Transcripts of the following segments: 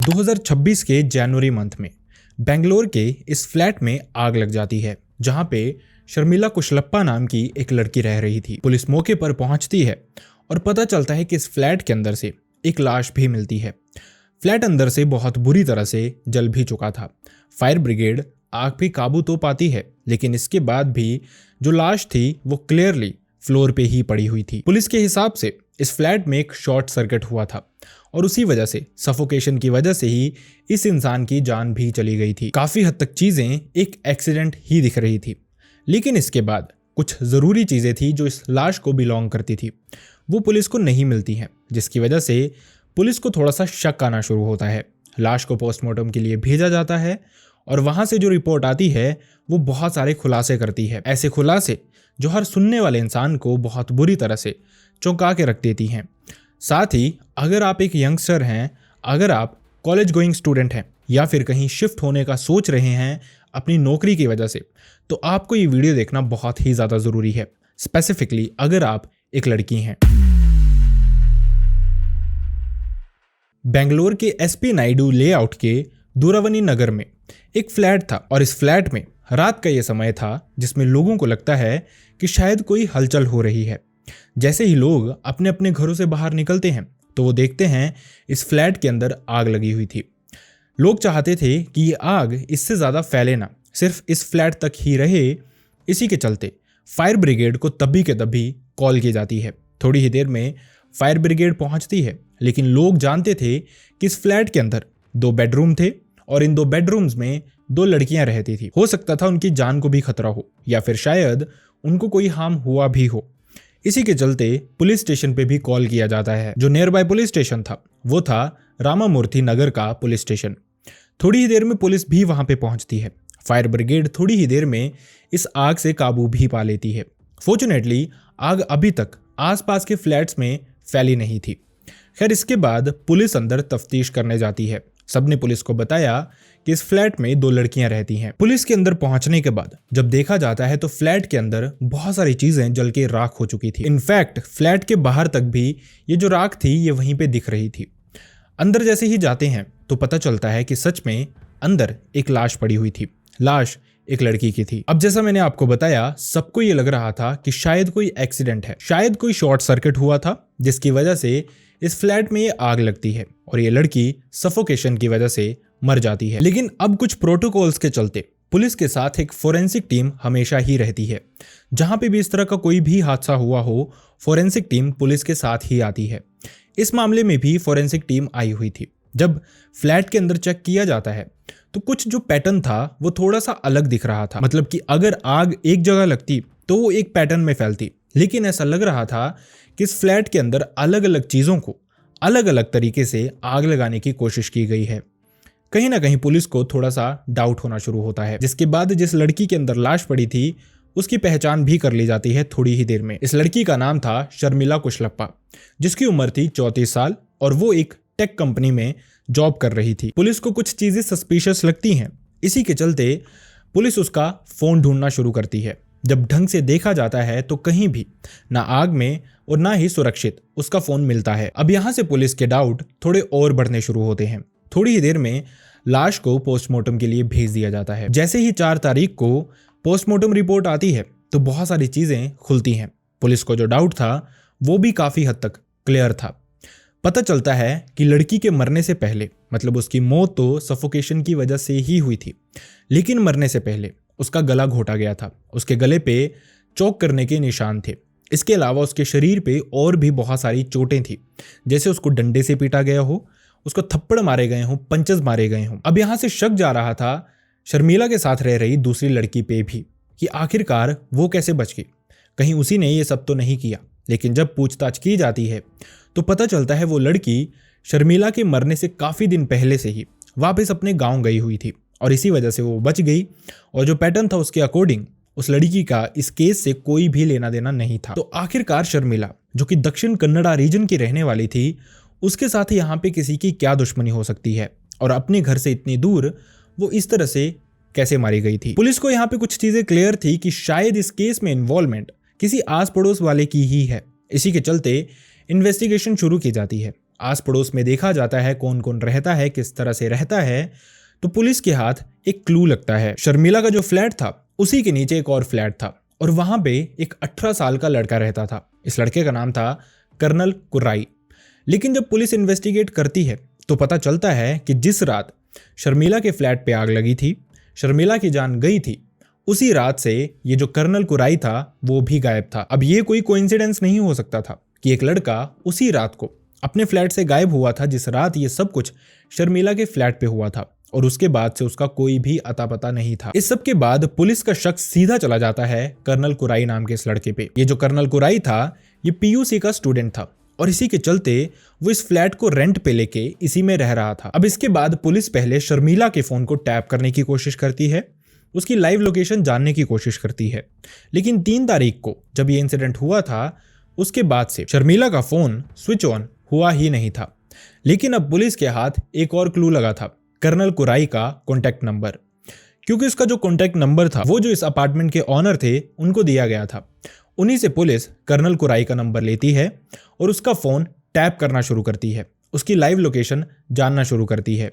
2026 के जनवरी मंथ में बेंगलोर के इस फ्लैट में आग लग जाती है जहां पे शर्मिला कुशलप्पा नाम की एक लड़की रह रही थी। पुलिस मौके पर पहुंचती है और पता चलता है कि इस फ्लैट के अंदर से एक लाश भी मिलती है। फ्लैट अंदर से बहुत बुरी तरह से जल भी चुका था। फायर ब्रिगेड आग पे काबू तो पाती है, लेकिन इसके बाद भी जो लाश थी वो क्लियरली फ्लोर पे ही पड़ी हुई थी। पुलिस के हिसाब से इस फ्लैट में एक शॉर्ट सर्किट हुआ था और उसी वजह से सफोकेशन की वजह से ही इस इंसान की जान भी चली गई थी। काफी हद तक चीजें एक एक्सीडेंट ही दिख रही थी, लेकिन इसके बाद कुछ जरूरी चीजें थी जो इस लाश को बिलोंग करती थी, वो पुलिस को नहीं मिलती हैं, जिसकी वजह से पुलिस को थोड़ा सा शक आना शुरू होता है। लाश को पोस्टमार्टम के लिए भेजा जाता है और वहां से जो रिपोर्ट आती है वो बहुत सारे खुलासे करती है, ऐसे खुलासे जो हर सुनने वाले इंसान को बहुत बुरी तरह से चौंका के रख देती हैं। साथ ही अगर आप एक यंगस्टर हैं, अगर आप कॉलेज गोइंग स्टूडेंट हैं या फिर कहीं शिफ्ट होने का सोच रहे हैं अपनी नौकरी की वजह से, तो आपको ये वीडियो देखना बहुत ही ज़्यादा ज़रूरी है, स्पेसिफिकली अगर आप एक लड़की हैं। बेंगलोर के एसपी नायडू लेआउट के दूरावनी नगर में एक फ्लैट था और इस फ्लैट में रात का ये समय था जिसमें लोगों को लगता है कि शायद कोई हलचल हो रही है। जैसे ही लोग अपने अपने घरों से बाहर निकलते हैं तो वो देखते हैं इस फ्लैट के अंदर आग लगी हुई थी। लोग चाहते थे कि ये आग इससे ज़्यादा फैले ना, सिर्फ इस फ्लैट तक ही रहे। इसी के चलते फायर ब्रिगेड को तभी के तभी कॉल की जाती है। थोड़ी ही देर में फायर ब्रिगेड पहुंचती है, लेकिन लोग जानते थे कि इस फ्लैट के अंदर 2 बेडरूम थे और इन 2 बेडरूम्स में 2 लड़कियां रहती थी। हो सकता था उनकी जान को भी खतरा हो या फिर शायद उनको कोई हार्म हुआ भी हो। इसी के चलते पुलिस स्टेशन पे भी कॉल किया जाता है। जो नियर बाय पुलिस स्टेशन था वो था रामामूर्ति नगर का पुलिस स्टेशन। थोड़ी ही देर में पुलिस भी वहां पे पहुंचती है। फायर ब्रिगेड थोड़ी ही देर में इस आग से काबू भी पा लेती है। फॉर्चुनेटली आग अभी तक आसपास के फ्लैट्स में फैली नहीं थी। खैर, इसके बाद पुलिस अंदर तफ्तीश करने जाती है। सबने पुलिस को बताया कि इस फ्लैट में 2 लड़कियां रहती हैं। पुलिस के अंदर पहुंचने के बाद जब देखा जाता है तो फ्लैट के अंदर बहुत सारी चीजें जल के राख हो चुकी थी। इनफैक्ट फ्लैट के बाहर तक भी ये जो राख थी ये वहीं पे दिख रही थी। अंदर जैसे ही जाते हैं तो पता चलता है कि सच में अंदर एक लाश पड़ी हुई थी। लाश एक लड़की की थी। अब जैसा मैंने आपको बताया, सबको ये लग रहा था कि शायद कोई एक्सीडेंट है, शायद कोई शॉर्ट सर्किट हुआ था जिसकी वजह से इस फ्लैट में ये आग लगती है और ये लड़की सफोकेशन की वजह से मर जाती है। लेकिन अब कुछ प्रोटोकॉल्स के चलते पुलिस के साथ एक फोरेंसिक टीम हमेशा ही रहती है। जहां पे भी इस तरह का कोई भी हादसा हुआ हो, फोरेंसिक टीम पुलिस के साथ ही आती है। इस मामले में भी फोरेंसिक टीम आई हुई थी। जब फ्लैट के अंदर चेक किया जाता है तो कुछ जो पैटर्न था वो थोड़ा सा अलग दिख रहा था। मतलब कि अगर आग एक जगह लगती तो वो एक पैटर्न में फैलती, लेकिन ऐसा लग रहा था कि इस फ्लैट के अंदर अलग अलग चीज़ों को अलग अलग तरीके से आग लगाने की कोशिश की गई है। कहीं ना कहीं पुलिस को थोड़ा सा डाउट होना शुरू होता है। जिसके बाद जिस लड़की के अंदर लाश पड़ी थी उसकी पहचान भी कर ली जाती है थोड़ी ही देर में। इस लड़की का नाम था शर्मिला कुशलप्पा, जिसकी उम्र थी 34 साल और वो एक टेक कंपनी में जॉब कर रही थी। पुलिस को कुछ चीजें सस्पिशियस लगती हैं। इसी के चलते पुलिस उसका फोन ढूंढना शुरू करती है। जब ढंग से देखा जाता है तो कहीं भी ना आग में और ना ही सुरक्षित उसका फोन मिलता है। अब यहां से पुलिस के डाउट थोड़े और बढ़ने शुरू होते हैं। थोड़ी ही देर में लाश को पोस्टमार्टम के लिए भेज दिया जाता है। जैसे ही 4 तारीख को पोस्टमार्टम रिपोर्ट आती है तो बहुत सारी चीजें खुलती हैं। पुलिस को जो डाउट था वो भी काफी हद तक क्लियर था। पता चलता है कि लड़की के मरने से पहले, मतलब उसकी मौत तो सफोकेशन की वजह से ही हुई थी, लेकिन मरने से पहले उसका गला घोटा गया था। उसके गले पे चोक करने के निशान थे। इसके अलावा उसके शरीर पे और भी बहुत सारी चोटें थी, जैसे उसको डंडे से पीटा गया हो, उसको थप्पड़ मारे गए हों, पंचेस मारे गए हों। अब यहाँ से शक जा रहा था शर्मिला के साथ रह रही दूसरी लड़की पे भी कि आखिरकार वो कैसे बच गई, कहीं उसी ने ये सब तो नहीं किया। लेकिन जब पूछताछ की जाती है तो पता चलता है वो लड़की शर्मिला के मरने से काफ़ी दिन पहले से ही वापस अपने गाँव गई हुई थी और इसी वजह से वो बच गई। और जो पैटर्न था उसके अकॉर्डिंग उस लड़की का इस केस से कोई भी लेना देना नहीं था। तो आखिरकार शर्मिला, जो कि दक्षिण कन्नड़ा रीजन की रहने वाली थी, उसके साथ यहाँ पे किसी की क्या दुश्मनी हो सकती है और अपने घर से इतनी दूर वो इस तरह से कैसे मारी गई थी। पुलिस को यहाँ पे कुछ चीजें क्लियर थी कि शायद इस केस में इन्वॉल्वमेंट किसी आस पड़ोस वाले की ही है। इसी के चलते इन्वेस्टिगेशन शुरू की जाती है आस पड़ोस में देखा जाता है कौन कौन रहता है, किस तरह से रहता है, तो पुलिस के हाथ एक क्लू लगता है। शर्मिला का जो फ्लैट था उसी के नीचे एक और फ्लैट था और वहां पे एक 18 साल का लड़का रहता था। इस लड़के का नाम था कर्नल कुर्राई। लेकिन जब पुलिस इन्वेस्टिगेट करती है तो पता चलता है कि जिस रात शर्मिला के फ्लैट पे आग लगी थी, शर्मिला की जान गई थी, उसी रात से ये जो कर्नल कुर्राई था वो भी गायब था। अब ये कोई कोइंसिडेंस नहीं हो सकता था कि एक लड़का उसी रात को अपने फ्लैट से गायब हुआ था जिस रात ये सब कुछ शर्मिला के फ्लैट पे हुआ था, और उसके बाद से उसका कोई भी अता पता नहीं था। इस सब के बाद पुलिस का शक सीधा चला जाता है कर्नल कुर्राई नाम के इस लड़के पे। ये जो कर्नल कुर्राई था ये पीयूसी का स्टूडेंट था और इसी के चलते वो इस फ्लैट को रेंट पे लेके इसी में रह रहा था। अब इसके बाद पुलिस पहले शर्मिला के फोन को टैप करने की कोशिश करती है, उसकी लाइव लोकेशन जानने की कोशिश करती है, लेकिन 3 तारीख को जब ये इंसिडेंट हुआ था उसके बाद से शर्मिला का फोन स्विच ऑन हुआ ही नहीं था। लेकिन अब पुलिस के हाथ एक और क्लू लगा था, कर्नल कुर्राई का कॉन्टैक्ट नंबर, क्योंकि उसका जो कॉन्टैक्ट नंबर था वो जो इस अपार्टमेंट के ऑनर थे उनको दिया गया था। उन्हीं से पुलिस कर्नल कुर्राई का नंबर लेती है और उसका फोन टैप करना शुरू करती है, उसकी लाइव लोकेशन जानना शुरू करती है।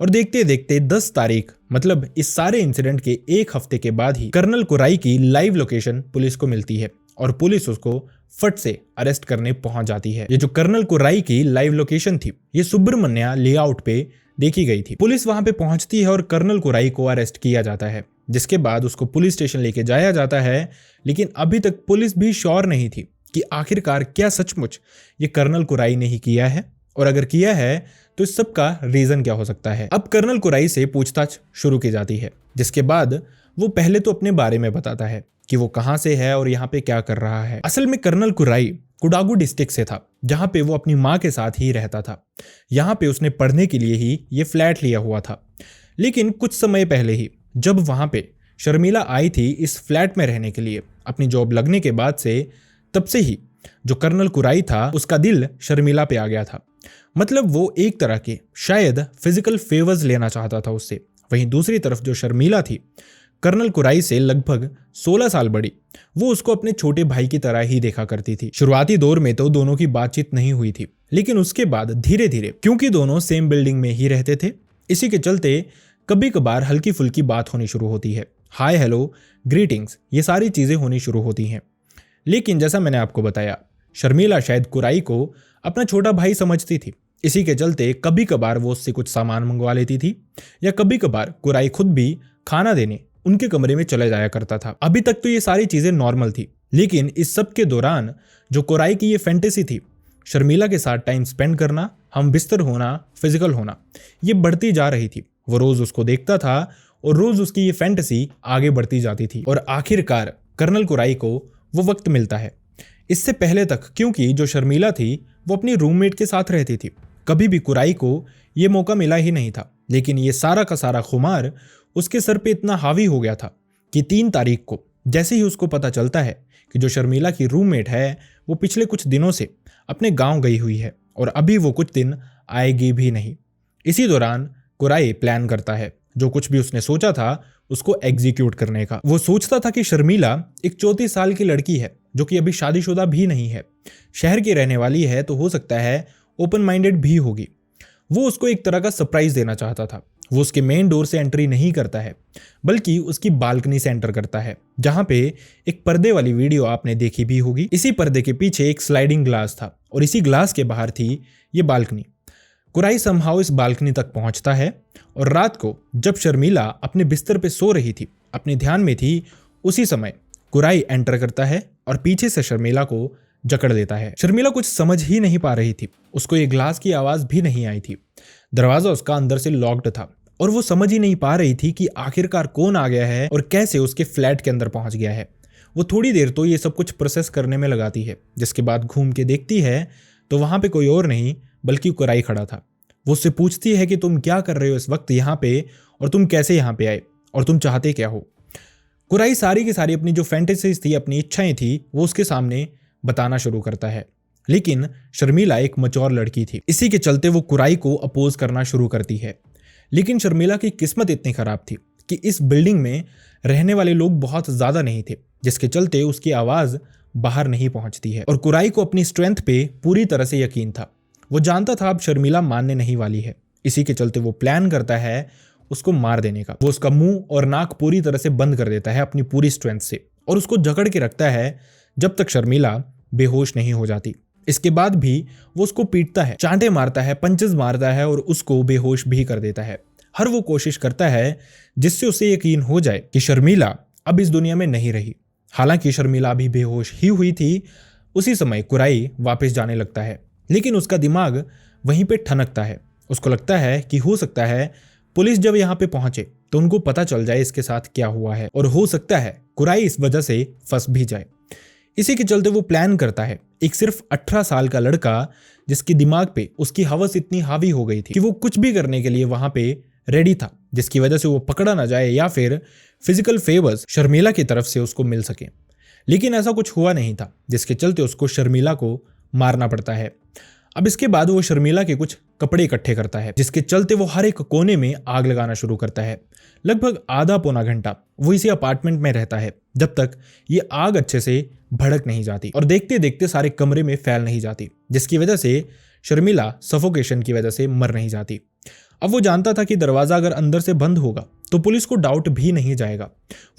और देखते देखते 10 तारीख मतलब इस सारे इंसिडेंट के 1 हफ्ते के बाद ही कर्नल कुर्राई की लाइव लोकेशन पुलिस को मिलती है और पुलिस उसको फट से अरेस्ट करने पहुंच जाती है। ये जो कर्नल कुर्राई की लाइव लोकेशन थी ये सुब्रमण्या लेआउट पे देखी गई थी। पुलिस वहां पे पहुंचती है और कर्नल कुर्राई को अरेस्ट किया जाता है, जिसके बाद उसको पुलिस स्टेशन लेके जाया जाता है। लेकिन अभी तक पुलिस भी श्योर नहीं थी कि आखिरकार क्या सचमुच ये कर्नल कुर्राई ने ही किया है, और अगर किया है तो इस सब का रीजन क्या हो सकता है। अब कर्नल कुर्राई से पूछताछ शुरू की जाती है, जिसके बाद वो पहले तो अपने बारे में बताता है कि वो कहां से है और यहाँ पे क्या कर रहा है। असल में कर्नल कुर्राई कुडागू डिस्ट्रिक्ट से था, जहां पे वो अपनी माँ के साथ ही रहता था। यहाँ पे उसने पढ़ने के लिए ही ये फ्लैट लिया हुआ था। लेकिन कुछ समय पहले ही जब वहां पे शर्मिला आई थी इस फ्लैट में रहने के लिए अपनी जॉब लगने के बाद से, तब से ही जो कर्नल कुर्राई था उसका दिल शर्मिला पे आ गया था। मतलब वो एक तरह के शायद फिजिकल फेवर्स लेना चाहता था उससे। वहीं दूसरी तरफ जो शर्मिला थी कर्नल कुर्राई से लगभग 16 साल बड़ी, वो उसको अपने छोटे भाई की तरह ही देखा करती थी। शुरुआती दौर में तो दोनों की बातचीत नहीं हुई थी, लेकिन उसके बाद धीरे धीरे, क्योंकि दोनों सेम बिल्डिंग में ही रहते थे, इसी के चलते कभी कभार हल्की फुल्की बात होनी शुरू होती है। हाय हेलो ग्रीटिंग्स ये सारी चीजें होनी शुरू होती हैं। लेकिन जैसा मैंने आपको बताया, शर्मिला शायद कुर्राई को अपना छोटा भाई समझती थी। इसी के चलते कभी कभार वो उससे कुछ सामान मंगवा लेती थी, या कभी कभार कुर्राई खुद भी खाना देने उनके कमरे में चले जाया करता था। अभी तक तो ये सारी चीजें नॉर्मल थी, लेकिन इस सब के दौरान जो कुर्राई की ये फैंटेसी थी, शर्मिला के साथ टाइम स्पेंड करना, हम बिस्तर होना, फिजिकल होना, ये बढ़ती जा रही थी। वो रोज उसको देखता था और रोज उसकी ये फैंटेसी आगे बढ़ती जाती थी। और आखिरकार कर्नल कुर्राई को वो वक्त मिलता है। इससे पहले तक क्योंकि जो शर्मिला थी वो अपनी रूममेट के साथ रहती थी, कभी भी कुर्राई को ये मौका मिला ही नहीं था। लेकिन ये सारा का सारा खुमार उसके सर पे इतना हावी हो गया था कि 3 तारीख को जैसे ही उसको पता चलता है कि जो शर्मिला की रूममेट है वो पिछले कुछ दिनों से अपने गांव गई हुई है और अभी वो कुछ दिन आएगी भी नहीं, इसी दौरान कुर्राई प्लान करता है जो कुछ भी उसने सोचा था उसको एग्जीक्यूट करने का। वो सोचता था कि शर्मिला एक 34 साल की लड़की है जो कि अभी शादीशुदा भी नहीं है, शहर की रहने वाली है, तो हो सकता है ओपन माइंडेड भी होगी। वो उसको एक तरह का सरप्राइज देना चाहता था। वो उसके मेन डोर से एंट्री नहीं करता है, बल्कि उसकी बालकनी से एंटर करता है, जहां पे एक पर्दे वाली वीडियो आपने देखी भी होगी। इसी पर्दे के पीछे एक स्लाइडिंग ग्लास था और इसी ग्लास के बाहर थी ये बालकनी। कुर्राई समहाउ इस बालकनी तक पहुंचता है और रात को जब शर्मिला अपने बिस्तर पे सो रही थी, अपने ध्यान में थी, उसी समय कुर्राई एंटर करता है और पीछे से शर्मिला को जकड़ लेता है। शर्मिला कुछ समझ ही नहीं पा रही थी, उसको ये ग्लास की आवाज भी नहीं आई थी। दरवाजा उसका अंदर से लॉक्ड था और वो समझ ही नहीं पा रही थी कि आखिरकार कौन आ गया है और कैसे उसके फ्लैट के अंदर पहुंच गया है। वो थोड़ी देर तो ये सब कुछ प्रोसेस करने में लगाती है, जिसके बाद घूम के देखती है तो वहां पे कोई और नहीं बल्कि कुर्राई खड़ा था। वो उससे पूछती है कि तुम क्या कर रहे हो इस वक्त यहाँ पे, और तुम कैसे यहाँ पे आए, और तुम चाहते क्या हो। कुर्राई सारी की सारी अपनी जो फैंटेसीज थी, अपनी इच्छाएं थी, वो उसके सामने बताना शुरू करता है। लेकिन शर्मिला एक मैच्योर लड़की थी, इसी के चलते वो कुर्राई को अपोज करना शुरू करती है। लेकिन शर्मिला की किस्मत इतनी खराब थी कि इस बिल्डिंग में रहने वाले लोग बहुत ज्यादा नहीं थे, जिसके चलते उसकी आवाज बाहर नहीं पहुंचती है। और कुर्राई को अपनी स्ट्रेंथ पे पूरी तरह से यकीन था। वो जानता था अब शर्मिला मानने नहीं वाली है। इसी के चलते वो प्लान करता है उसको मार देने का। वो उसका मुंह और नाक पूरी तरह से बंद कर देता है अपनी पूरी स्ट्रेंथ से और उसको जकड़ के रखता है जब तक शर्मिला बेहोश नहीं हो जाती। इसके बाद भी वो उसको पीटता है, चांटे मारता है, पंचेस मारता है और उसको बेहोश भी कर देता है। हर वो कोशिश करता है जिससे उसे यकीन हो जाए कि शर्मिला अब इस दुनिया में नहीं रही। हालांकि शर्मिला अभी बेहोश ही हुई थी। उसी समय कुराई वापस जाने लगता है, लेकिन उसका दिमाग वहीं पे ठनकता है। उसको लगता है कि हो सकता है पुलिस जब यहाँ पे पहुंचे तो उनको पता चल जाए इसके साथ क्या हुआ है और हो सकता है कुराई इस वजह से फंस भी जाए। इसी के चलते वो प्लान करता है। एक सिर्फ 18 साल का लड़का जिसके दिमाग पे उसकी हवस इतनी हावी हो गई थी कि वो कुछ भी करने के लिए वहां पे रेडी था, जिसकी वजह से वो पकड़ा ना जाए या फिर फिजिकल फेवर्स शर्मिला की तरफ से उसको मिल सके। लेकिन ऐसा कुछ हुआ नहीं था, जिसके चलते उसको शर्मिला को मारना पड़ता है। अब इसके बाद वो शर्मिला के कुछ कपड़े इकट्ठे करता है, जिसके चलते वो हर एक कोने में आग लगाना शुरू करता है। लगभग आधा पौना घंटा वो इसी अपार्टमेंट में रहता है जब तक ये आग अच्छे से भड़क नहीं जाती और देखते देखते सारे कमरे में फैल नहीं जाती, जिसकी वजह से शर्मिला सफोकेशन की वजह से मर नहीं जाती। अब वो जानता था कि दरवाजा अगर अंदर से बंद होगा तो पुलिस को डाउट भी नहीं जाएगा।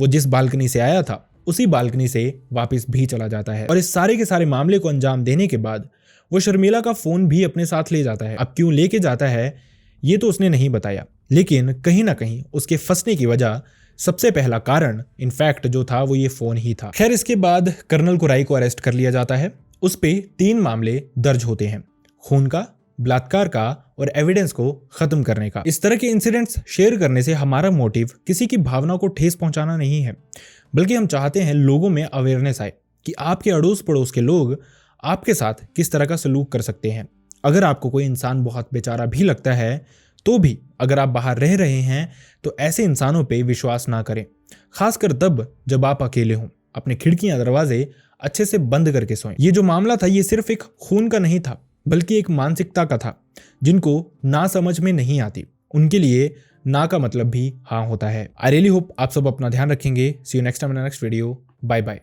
वो जिस बालकनी से आया था उसी बालकनी से वापस भी चला जाता है और इस सारे के सारे मामले को अंजाम देने के बाद वो शर्मिला का फोन भी अपने साथ ले जाता है। अब क्यों लेके जाता है ये तो उसने नहीं बताया, लेकिन कहीं ना कहीं उसके फंसने की वजह सबसे पहला कारण इनफैक्ट जो था वो ये फोन ही था। खैर, इसके बाद कर्नल कुराई को अरेस्ट कर लिया जाता है। उस पे 3 मामले दर्ज होते हैं, खून का, बलात्कार का और एविडेंस को खत्म करने का। इस तरह के इंसिडेंट्स शेयर करने से हमारा मोटिव किसी की भावना को ठेस पहुंचाना नहीं है, बल्कि हम चाहते हैं लोगों में अवेयरनेस आए कि आपके अड़ोस पड़ोस के लोग आपके साथ किस तरह का सलूक कर सकते हैं। अगर आपको कोई इंसान बहुत बेचारा भी लगता है तो भी अगर आप बाहर रह रहे हैं तो ऐसे इंसानों पे विश्वास ना करें, खासकर तब जब आप अकेले हों। अपने खिड़कियां दरवाजे अच्छे से बंद करके सोएं। ये जो मामला था ये सिर्फ एक खून का नहीं था, बल्कि एक मानसिकता का था। जिनको ना समझ में नहीं आती उनके लिए ना का मतलब भी हाँ होता है। आई रियली होप आप सब अपना ध्यान रखेंगे। See you next time in next video. Bye bye.